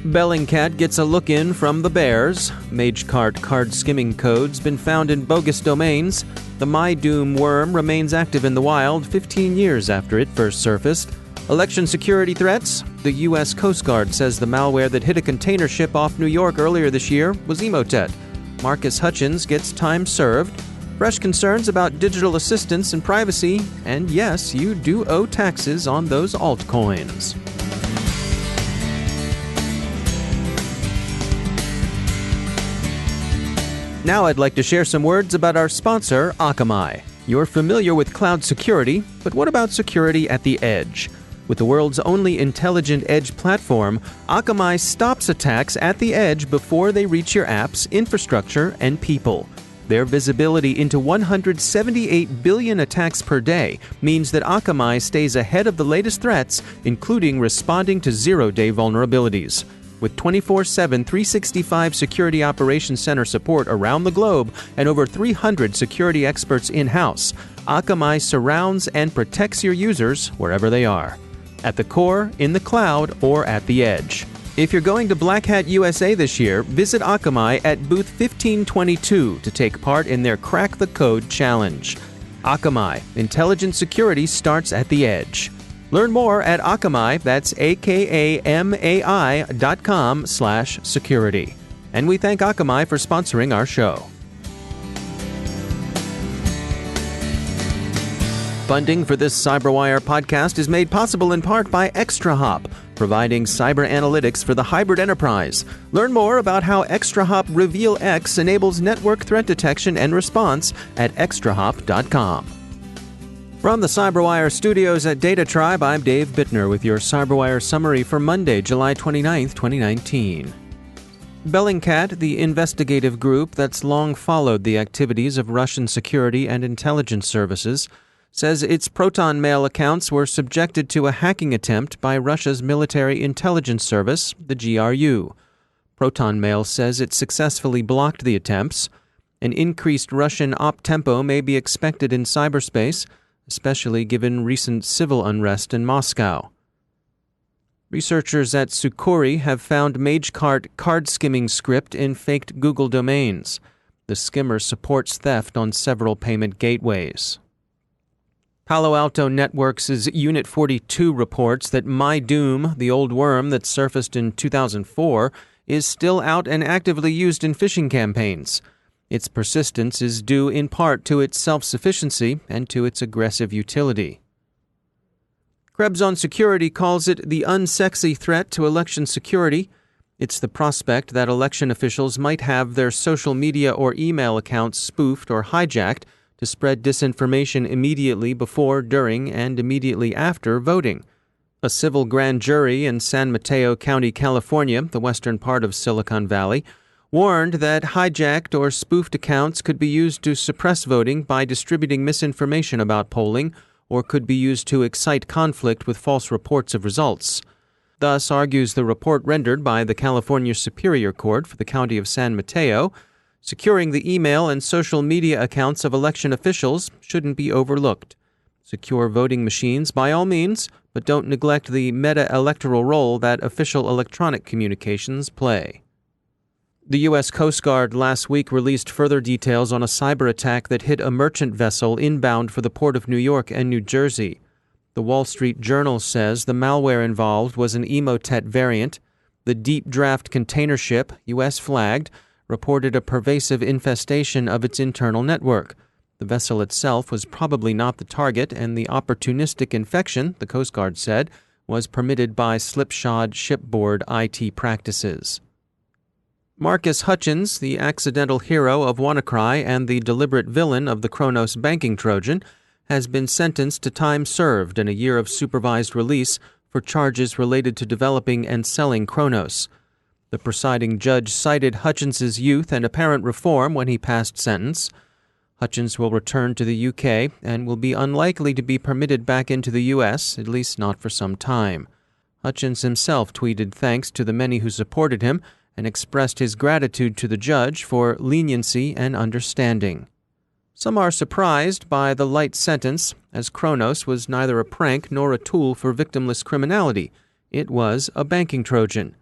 Bellingcat gets a look-in from the bears. Magecart card-skimming code's been found in bogus domains. The MyDoom worm remains active in the wild 15 years after it first surfaced. Election security threats. The U.S. Coast Guard says the malware that hit a container ship off New York earlier this year was Emotet. Hutchins gets time served. Fresh concerns about digital assistance and privacy. And yes, you do owe taxes on those altcoins. Now I'd like to share some words about our sponsor, Akamai. You're familiar with cloud security, but what about security at the edge? With the world's only intelligent edge platform, Akamai stops attacks at the edge before they reach your apps, infrastructure, and people. Their visibility into 178 billion attacks per day means that Akamai stays ahead of the latest threats, including responding to zero-day vulnerabilities. With 24/7 365 Security Operations Center support around the globe and over 300 security experts in-house, Akamai surrounds and protects your users wherever they are, at the core, in the cloud, or at the edge. If you're going to Black Hat USA this year, visit Akamai at booth 1522 to take part in their Crack the Code Challenge. Akamai, intelligent security starts at the edge. Learn more at Akamai, that's akamai.com/security. And we thank Akamai for sponsoring our show. Funding for this CyberWire podcast is made possible in part by ExtraHop, providing cyber analytics for the hybrid enterprise. Learn more about how ExtraHop Reveal X enables network threat detection and response at extrahop.com. From the CyberWire studios at Data Tribe, I'm Dave Bittner with your CyberWire summary for Monday, July 29, 2019. Bellingcat, the investigative group that's long followed the activities of Russian security and intelligence services, says its Proton Mail accounts were subjected to a hacking attempt by Russia's military intelligence service, the GRU. Proton Mail says it successfully blocked the attempts. An increased Russian op tempo may be expected in cyberspace, especially given recent civil unrest in Moscow. Researchers at Sukhoi have found Magecart card-skimming script in faked Google domains. The skimmer supports theft on several payment gateways. Palo Alto Networks' Unit 42 reports that MyDoom, the old worm that surfaced in 2004, is still out and actively used in phishing campaigns. Its persistence is due in part to its self-sufficiency and to its aggressive utility. Krebs on Security calls it the unsexy threat to election security. It's the prospect that election officials might have their social media or email accounts spoofed or hijacked to spread disinformation immediately before, during, and immediately after voting. A civil grand jury in San Mateo County, California, the western part of Silicon Valley, warned that hijacked or spoofed accounts could be used to suppress voting by distributing misinformation about polling, or could be used to excite conflict with false reports of results. Thus, argues the report rendered by the California Superior Court for the County of San Mateo, securing the email and social media accounts of election officials shouldn't be overlooked. Secure voting machines by all means, but don't neglect the meta-electoral role that official electronic communications play. The U.S. Coast Guard last week released further details on a cyber attack that hit a merchant vessel inbound for the Port of New York and New Jersey. The Wall Street Journal says the malware involved was an Emotet variant. The deep draft container ship, U.S. flagged, reported a pervasive infestation of its internal network. The vessel itself was probably not the target, and the opportunistic infection, the Coast Guard said, was permitted by slipshod shipboard IT practices. Marcus Hutchins, the accidental hero of WannaCry and the deliberate villain of the Kronos banking Trojan, has been sentenced to time served and a year of supervised release for charges related to developing and selling Kronos. The presiding judge cited Hutchins's youth and apparent reform when he passed sentence. Hutchins will return to the UK and will be unlikely to be permitted back into the US, at least not for some time. Hutchins himself tweeted thanks to the many who supported him and expressed his gratitude to the judge for leniency and understanding. Some are surprised by the light sentence, as Kronos was neither a prank nor a tool for victimless criminality. It was a banking Trojan.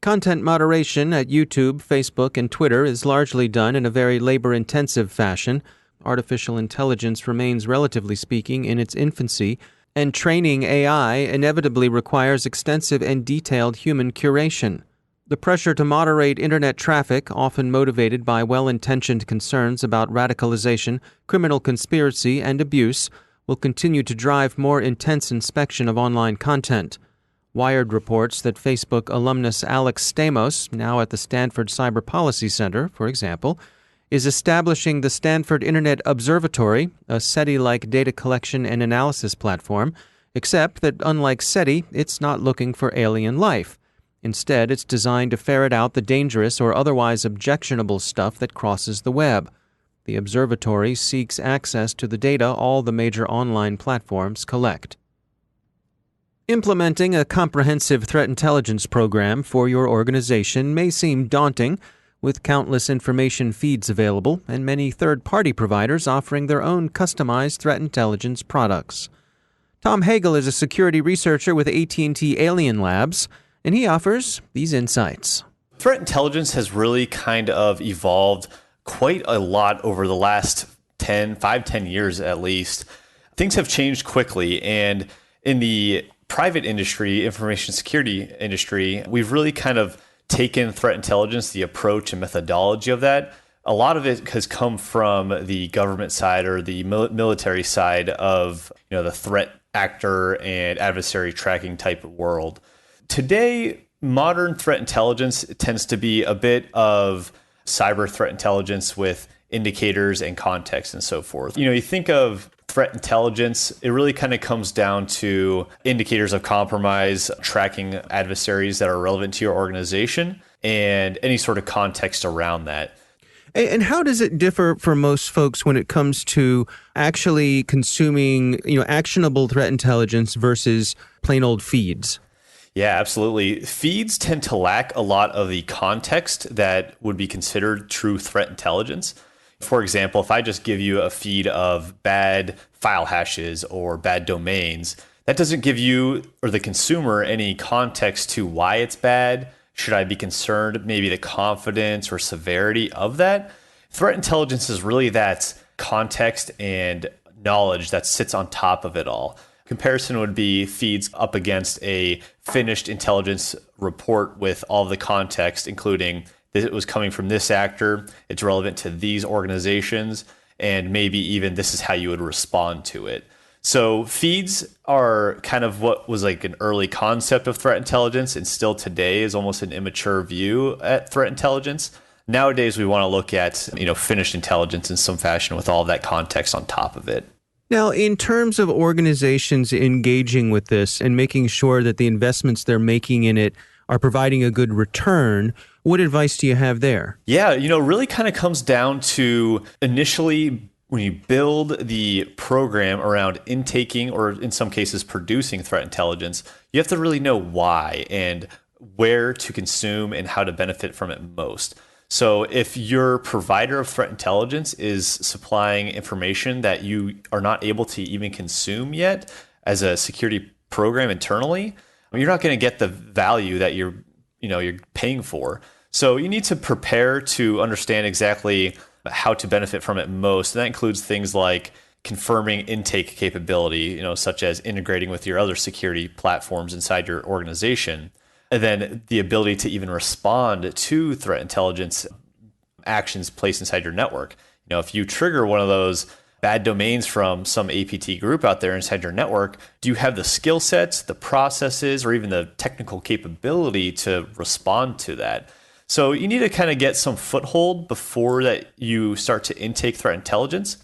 Content moderation at YouTube, Facebook, and Twitter is largely done in a very labor-intensive fashion. Artificial intelligence remains, relatively speaking, in its infancy, and training AI inevitably requires extensive and detailed human curation. The pressure to moderate internet traffic, often motivated by well-intentioned concerns about radicalization, criminal conspiracy, and abuse, will continue to drive more intense inspection of online content. Wired reports that Facebook alumnus Alex Stamos, now at the Stanford Cyber Policy Center, for example, is establishing the Stanford Internet Observatory, a SETI-like data collection and analysis platform, except that unlike SETI, it's not looking for alien life. Instead, it's designed to ferret out the dangerous or otherwise objectionable stuff that crosses the web. The observatory seeks access to the data all the major online platforms collect. Implementing a comprehensive threat intelligence program for your organization may seem daunting, with countless information feeds available and many third-party providers offering their own customized threat intelligence products. Tom Hegel is a security researcher with AT&T Alien Labs, and he offers these insights. Threat intelligence has really kind of evolved quite a lot over the last 10 years at least. Things have changed quickly, and in the private industry, information security industry, we've really kind of taken threat intelligence, the approach and methodology of that. A lot of it has come from the government side or the military side of the threat actor and adversary tracking type of world. Today, modern threat intelligence tends to be a bit of cyber threat intelligence with indicators and context and so forth. You think of threat intelligence, it really kind of comes down to indicators of compromise, tracking adversaries that are relevant to your organization, and any sort of context around that. And how does it differ for most folks when it comes to actually consuming, actionable threat intelligence versus plain old feeds? Yeah, absolutely. Feeds tend to lack a lot of the context that would be considered true threat intelligence. For example, if I just give you a feed of bad file hashes or bad domains, that doesn't give you or the consumer any context to why it's bad. Should I be concerned maybe the confidence or severity of that? Threat intelligence is really that context and knowledge that sits on top of it all. Comparison would be feeds up against a finished intelligence report with all the context, including it was coming from this actor, it's relevant to these organizations, and maybe even this is how you would respond to it. So feeds are kind of what was like an early concept of threat intelligence, and still today is almost an immature view at threat intelligence. Nowadays, we want to look at finished intelligence in some fashion with all of that context on top of it. Now, in terms of organizations engaging with this and making sure that the investments they're making in it are providing a good return, what advice do you have there? Yeah, really kind of comes down to initially when you build the program around intaking or in some cases producing threat intelligence, you have to really know why and where to consume and how to benefit from it most. So if your provider of threat intelligence is supplying information that you are not able to even consume yet as a security program internally, you're not going to get the value that you're paying for. So you need to prepare to understand exactly how to benefit from it most. And that includes things like confirming intake capability, such as integrating with your other security platforms inside your organization. And then the ability to even respond to threat intelligence actions placed inside your network. If you trigger one of those bad domains from some APT group out there inside your network, do you have the skill sets, the processes, or even the technical capability to respond to that? So you need to kind of get some foothold before that you start to intake threat intelligence.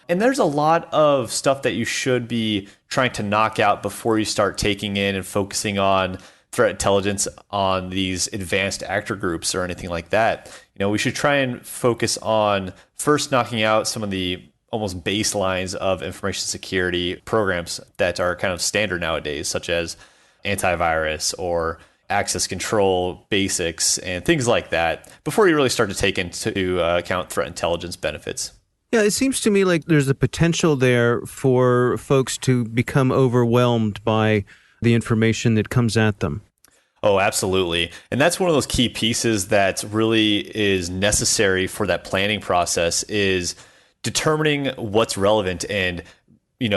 And there's a lot of stuff that you should be trying to knock out before you start taking in and focusing on threat intelligence on these advanced actor groups or anything like that. We should try and focus on first knocking out some of the almost baselines of information security programs that are kind of standard nowadays, such as antivirus or access control basics and things like that, before you really start to take into account threat intelligence benefits. Yeah, it seems to me like there's a potential there for folks to become overwhelmed by the information that comes at them. Oh, absolutely. And that's one of those key pieces that really is necessary for that planning process is determining what's relevant and,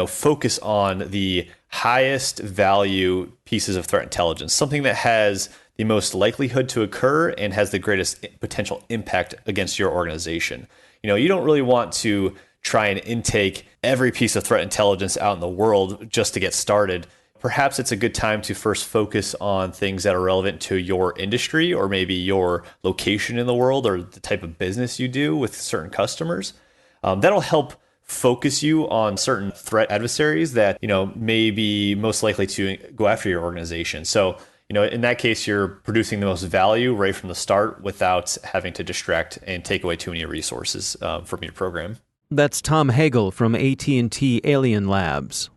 focus on the highest value pieces of threat intelligence, something that has the most likelihood to occur and has the greatest potential impact against your organization. You don't really want to try and intake every piece of threat intelligence out in the world just to get started. Perhaps it's a good time to first focus on things that are relevant to your industry or maybe your location in the world or the type of business you do with certain customers. That'll help focus you on certain threat adversaries that, may be most likely to go after your organization. So, in that case, you're producing the most value right from the start without having to distract and take away too many resources from your program. That's Tom Hegel from AT&T Alien Labs.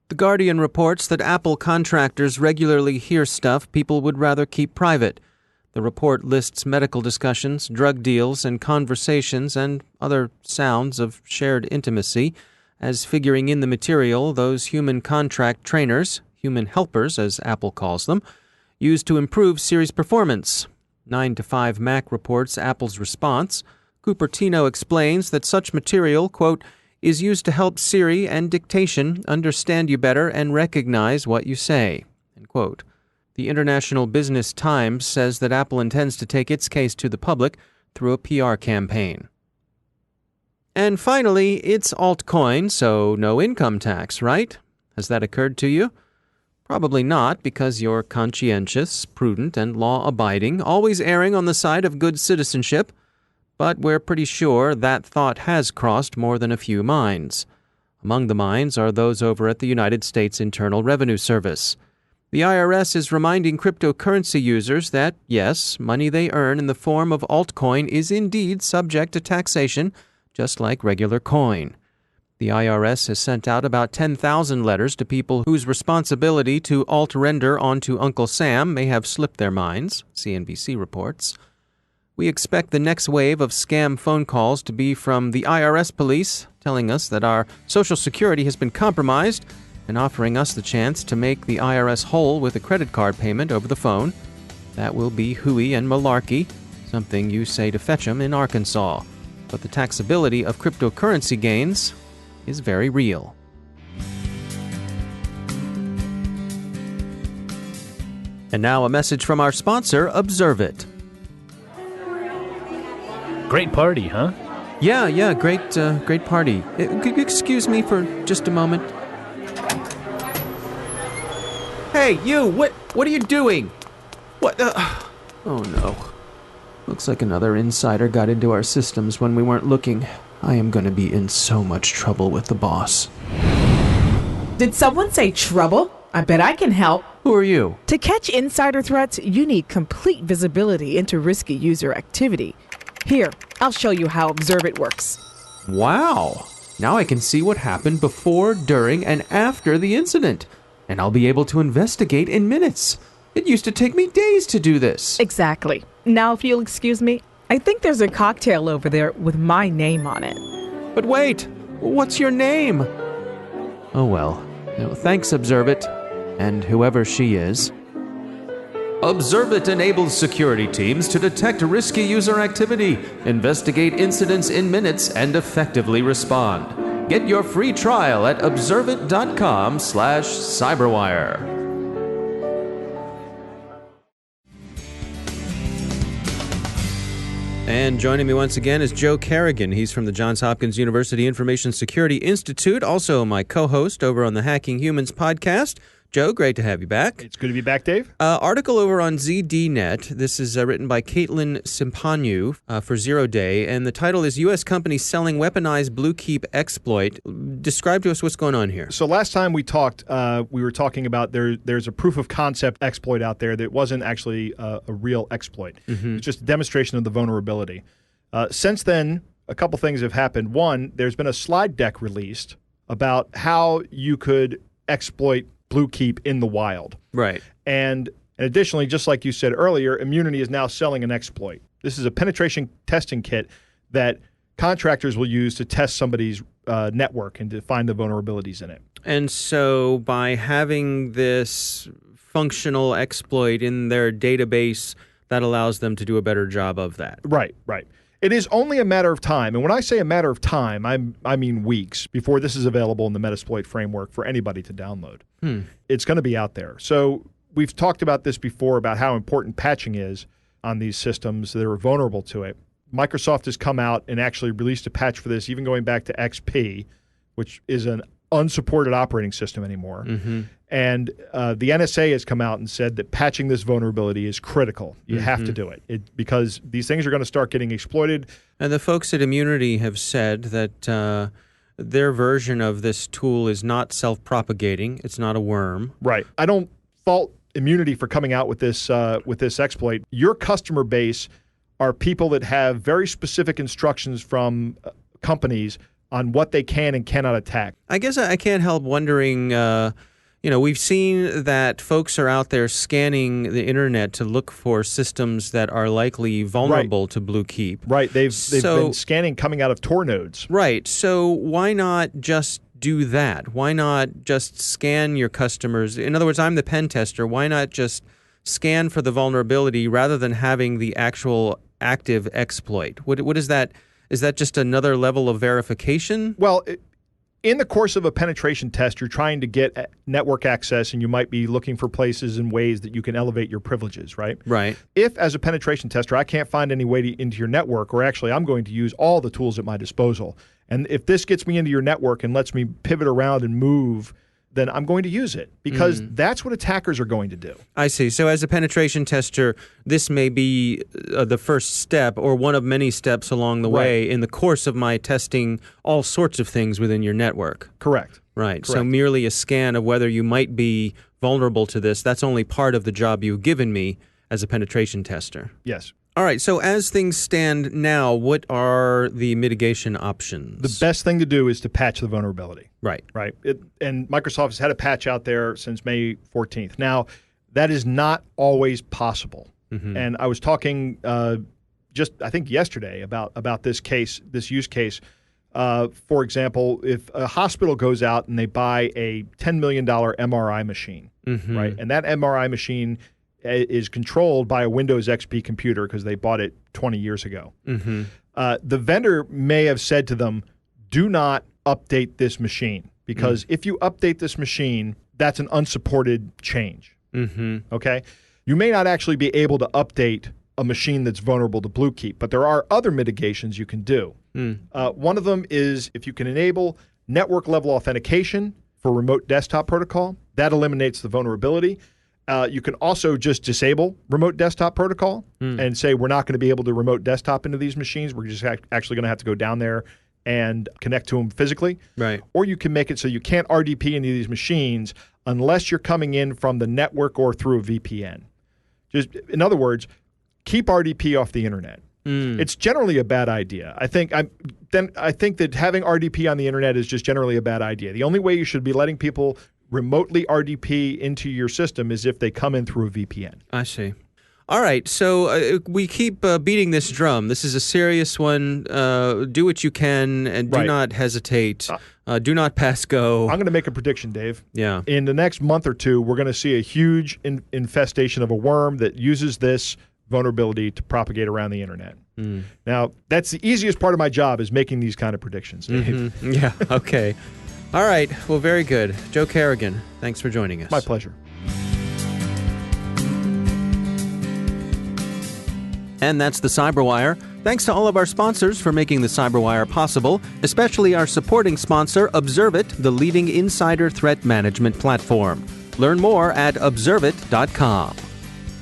The Guardian reports that Apple contractors regularly hear stuff people would rather keep private. The report lists medical discussions, drug deals, and conversations and other sounds of shared intimacy as figuring in the material those human contract trainers, human helpers as Apple calls them, use to improve Siri's performance. 9 to 5 Mac reports Apple's response. Cupertino explains that such material, quote, is used to help Siri and dictation understand you better and recognize what you say, end quote. The International Business Times says that Apple intends to take its case to the public through a PR campaign. And finally, it's altcoin, so no income tax, right? Has that occurred to you? Probably not, because you're conscientious, prudent, and law-abiding, always erring on the side of good citizenship. But we're pretty sure that thought has crossed more than a few minds. Among the minds are those over at the United States Internal Revenue Service. The IRS is reminding cryptocurrency users that, yes, money they earn in the form of altcoin is indeed subject to taxation, just like regular coin. The IRS has sent out about 10,000 letters to people whose responsibility to alt-render onto Uncle Sam may have slipped their minds, CNBC reports. We expect the next wave of scam phone calls to be from the IRS police telling us that our Social Security has been compromised and offering us the chance to make the IRS whole with a credit card payment over the phone. That will be hooey and malarkey, something you say to fetch 'em in Arkansas. But the taxability of cryptocurrency gains is very real. And now a message from our sponsor, Observit. Great party, huh? Yeah, great party. Excuse me for just a moment. Hey, you! What are you doing? What? Oh no. Looks like another insider got into our systems when we weren't looking. I am going to be in so much trouble with the boss. Did someone say trouble? I bet I can help. Who are you? To catch insider threats, you need complete visibility into risky user activity. Here, I'll show you how Observit works. Wow! Now I can see what happened before, during, and after the incident. And I'll be able to investigate in minutes. It used to take me days to do this. Exactly. Now, if you'll excuse me, I think there's a cocktail over there with my name on it. But wait! What's your name? Oh well. Thanks, Observit. And whoever she is. Observit enables security teams to detect risky user activity, investigate incidents in minutes, and effectively respond. Get your free trial at observit.com/cyberwire. And joining me once again is Joe Carrigan. He's from the Johns Hopkins University Information Security Institute, also my co-host over on the Hacking Humans podcast. Joe, great to have you back. It's good to be back, Dave. Article over on ZDNet. This is written by Caitlin Simpanu for 0 Day, and the title is U.S. Companies Selling Weaponized BlueKeep Exploit. Describe to us what's going on here. So last time we talked, we were talking about there's a proof of concept exploit out there that wasn't actually a real exploit. Mm-hmm. It's just a demonstration of the vulnerability. Since then, a couple things have happened. One, there's been a slide deck released about how you could exploit BlueKeep in the wild. Right. And additionally, just like you said earlier, Immunity is now selling an exploit. This is a penetration testing kit that contractors will use to test somebody's network and to find the vulnerabilities in it. And so by having this functional exploit in their database that allows them to do a better job of that. Right. It is only a matter of time. And when I say a matter of time, I mean weeks before this is available in the Metasploit framework for anybody to download. It's going to be out there. So we've talked about this before about how important patching is on these systems that are vulnerable to it. Microsoft has come out and actually released a patch for this, even going back to XP, which is an unsupported operating system anymore. And the NSA has come out and said that patching this vulnerability is critical. You have to do it because these things are going to start getting exploited. And the folks at Immunity have said that their version of this tool is not self-propagating. It's not a worm. Right. I don't fault Immunity for coming out with this exploit. Your customer base are people that have very specific instructions from companies on what they can and cannot attack. I guess I can't help wondering, we've seen that folks are out there scanning the internet to look for systems that are likely vulnerable to BlueKeep. Right. They've been scanning coming out of Tor nodes. Right. So why not just do that? Why not just scan your customers? In other words, I'm the pen tester. Why not just scan for the vulnerability rather than having the actual active exploit? What is that? Is that just another level of verification? Well, in the course of a penetration test, you're trying to get network access, and you might be looking for places and ways that you can elevate your privileges, right? Right. If, as a penetration tester, I can't find any way into your network, or actually I'm going to use all the tools at my disposal, and if this gets me into your network and lets me pivot around and move, then I'm going to use it because that's what attackers are going to do. I see. So as a penetration tester, this may be the first step or one of many steps along the way in the course of my testing all sorts of things within your network. Correct. Right. Correct. So merely a scan of whether you might be vulnerable to this, that's only part of the job you've given me as a penetration tester. Yes. All right, so as things stand now, what are the mitigation options? The best thing to do is to patch the vulnerability. Right. And Microsoft has had a patch out there since May 14th. Now, that is not always possible. And I was talking just, I think, yesterday about this use case. For example, if a hospital goes out and they buy a $10 million MRI machine, right, and that MRI machine is controlled by a Windows XP computer because they bought it 20 years ago. The vendor may have said to them, do not update this machine because if you update this machine, that's an unsupported change. Okay? You may not actually be able to update a machine that's vulnerable to BlueKeep, but there are other mitigations you can do. One of them is if you can enable network level authentication for remote desktop protocol, that eliminates the vulnerability. You can also just disable remote desktop protocol and say we're not going to be able to remote desktop into these machines. We're just actually going to have to go down there and connect to them physically. Right. Or you can make it so you can't RDP into these machines unless you're coming in from the network or through a VPN. Just in other words, keep RDP off the internet. It's generally a bad idea. I think that having RDP on the internet is just generally a bad idea. The only way you should be letting people remotely RDP into your system is if they come in through a VPN. I see. All right, so we keep beating this drum. This is a serious one. Do what you can and do not hesitate. Do not pass go. I'm going to make a prediction, Dave. Yeah. In the next month or two, we're going to see a huge infestation of a worm that uses this vulnerability to propagate around the internet. Now, that's the easiest part of my job is making these kind of predictions, Dave. Yeah, okay. All right. Well, very good. Joe Carrigan, thanks for joining us. My pleasure. And that's the CyberWire. Thanks to all of our sponsors for making the CyberWire possible, especially our supporting sponsor, Observit, the leading insider threat management platform. Learn more at observit.com.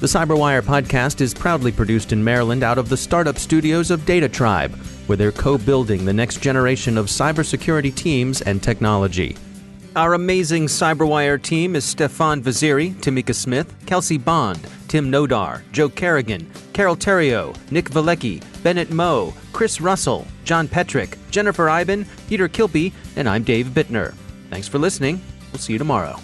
The CyberWire podcast is proudly produced in Maryland out of the startup studios of Data Tribe, where they're co-building the next generation of cybersecurity teams and technology. Our amazing CyberWire team is Stefan Vaziri, Tamika Smith, Kelsey Bond, Tim Nodar, Joe Carrigan, Carol Terrio, Nick Valecki, Bennett Moe, Chris Russell, John Petrick, Jennifer Iben, Peter Kilpie, and I'm Dave Bittner. Thanks for listening. We'll see you tomorrow.